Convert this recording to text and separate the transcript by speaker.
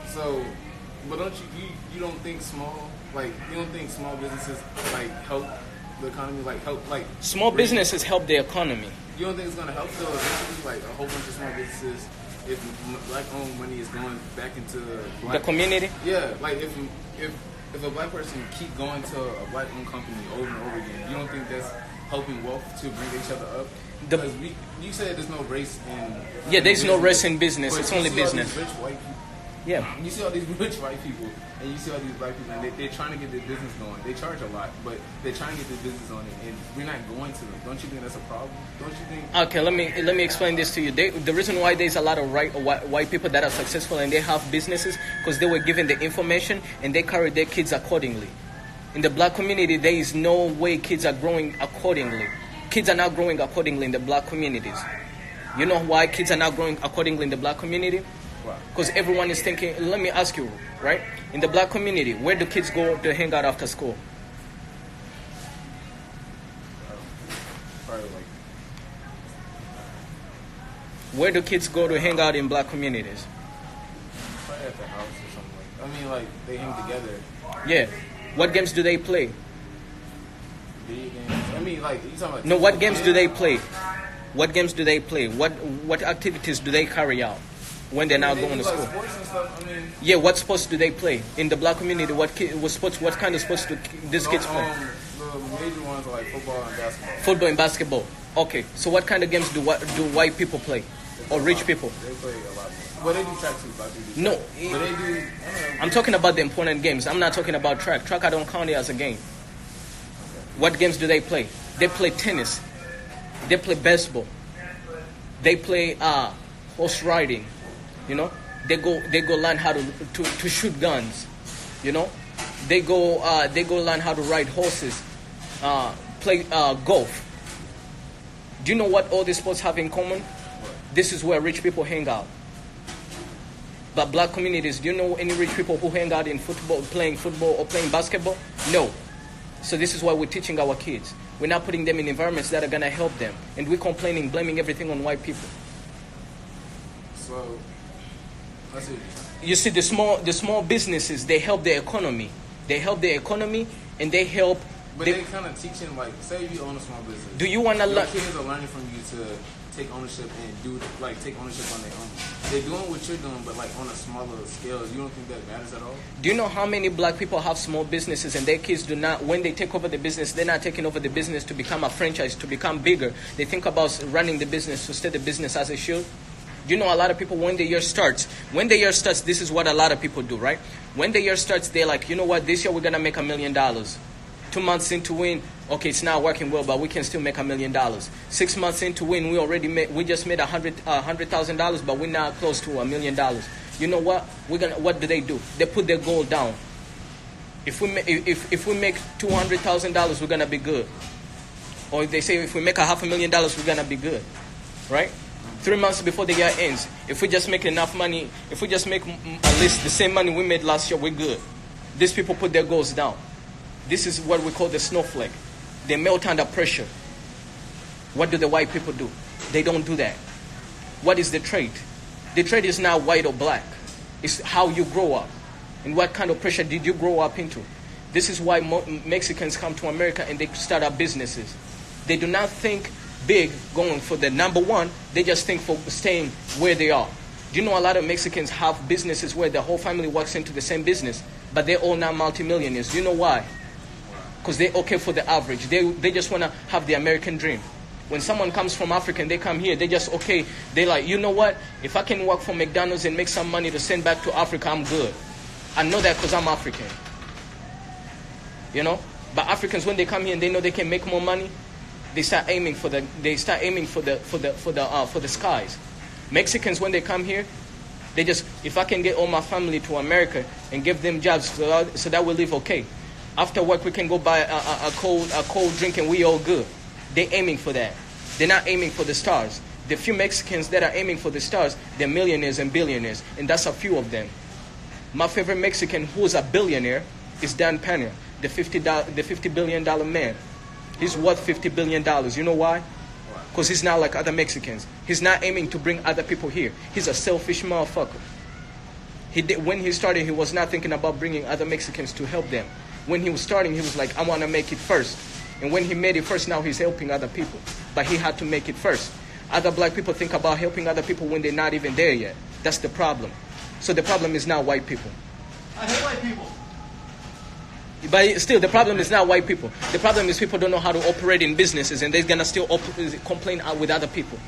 Speaker 1: So, but don't you don't think you don't think small businesses like help the economy, like help like
Speaker 2: Small businesses help the economy.
Speaker 1: You don't think it's gonna help though eventually, like a whole bunch of small businesses, if black-owned money is going back into
Speaker 2: The community?
Speaker 1: Yeah, like if a black person keep going to a black-owned company over and over again, you don't think that's helping wealth to bring each other up? Because you said there's no race in
Speaker 2: there's no race in business. It's only business.
Speaker 1: Rich white people.
Speaker 2: Yeah.
Speaker 1: You see all these rich white people, and you see all these black people, and they're trying to get their business going. They charge a lot, but they're trying to get their business on it, and we're not going to them. Don't you think that's a problem? Don't you think?
Speaker 2: Okay, let me explain this to you. The reason why there's a lot of white people that are successful and they have businesses because they were given the information and they carry their kids accordingly. In the black community, there is no way kids are growing accordingly. Kids are not growing accordingly in the black communities. You know why kids are not growing accordingly in the black community? Because everyone is thinking, let me ask you, right? In the black community, where do kids go to hang out after school?
Speaker 1: Probably like.
Speaker 2: Where do kids go to hang out in black communities?
Speaker 1: Probably at the house or something like. I mean, like they hang together.
Speaker 2: Yeah. What games do they play?
Speaker 1: Video games. I mean, like you talking about.
Speaker 2: No, what games do they play? What games do they play? What activities do they carry out when they're not going to school?
Speaker 1: Sports and stuff. I mean.
Speaker 2: Yeah, what sports do they play in the black community? What kind of sports do these kids play?
Speaker 1: The major ones are like football and basketball.
Speaker 2: Football and basketball. Okay, so what kind of games do white people play, or rich people?
Speaker 1: They play a lot. Well, they do track too. But they do.
Speaker 2: No,
Speaker 1: but they do.
Speaker 2: I'm talking about the important games. I'm not talking about track. Track I don't count it as a game. What games do they play? They play tennis. They play baseball. They play horse riding. You know, they go learn how to shoot guns. You know, they go learn how to ride horses, play golf. Do you know what all these sports have in common? This is where rich people hang out. But black communities, do you know any rich people who hang out in playing football or playing basketball? No. So this is why we're teaching our kids. We're not putting them in environments that are gonna help them, and we're complaining, blaming everything on white people.
Speaker 1: So.
Speaker 2: You see, the small businesses, they help the economy. They help the economy, and they help.
Speaker 1: But they kind of teaching, like, say you own a small business.
Speaker 2: Do you want to learn?
Speaker 1: Kids are learning from you to take ownership and take ownership on their own. They're doing what you're doing, but like on a smaller scale. You don't think that matters at all?
Speaker 2: Do you know how many black people have small businesses and their kids do not? When they take over the business, they're not taking over the business to become a franchise, to become bigger. They think about running the business to stay the business as it should. You know, a lot of people, when the year starts, this is what a lot of people do, right? When the year starts, they're like, you know what, this year we're going to make $1 million. 2 months into win, okay, it's not working well, but we can still make $1 million. 6 months into win, we just made $100,000, but we're now close to $1 million. You know what? What do? They put their goal down. If we make $200,000, we're going to be good. Or they say if we make $500,000, we're going to be good, right? 3 months before the year ends, if we just make enough money, if we just make at least the same money we made last year, we're good. These people put their goals down. This is what we call the snowflake. They melt under pressure. What do the white people do? They don't do that. What is the trait? The trait is not white or black. It's how you grow up. And what kind of pressure did you grow up into? This is why Mexicans come to America and they start up businesses. They do not think big going for the number one. They just think for staying where they are. Do you know a lot of Mexicans have businesses where the whole family works into the same business, but they're all now multimillionaires? Do you know why? Because they're okay for the average. They just want to have the American dream. When someone comes from Africa and they come here, they just okay. They're like, you know what? If I can work for McDonald's and make some money to send back to Africa, I'm good. I know that because I'm African. You know? But Africans, when they come here and they know they can make more money, they start aiming for the skies. Mexicans, when they come here, they just, if I can get all my family to America and give them jobs so that we live okay. After work, we can go buy a cold drink and we all good. They're aiming for that. They're not aiming for the stars. The few Mexicans that are aiming for the stars, they're millionaires and billionaires, and that's a few of them. My favorite Mexican who's a billionaire is Dan Pena, the $50 billion man. He's worth $50 billion. You know why? Because he's not like other Mexicans. He's not aiming to bring other people here. He's a selfish motherfucker. When he started, he was not thinking about bringing other Mexicans to help them. When he was starting, he was like, I want to make it first. And when he made it first, now he's helping other people. But he had to make it first. Other black people think about helping other people when they're not even there yet. That's the problem. So the problem is not white people.
Speaker 3: I hate white people.
Speaker 2: But still, the problem is not white people. The problem is people don't know how to operate in businesses, and they're going to still complain with other people.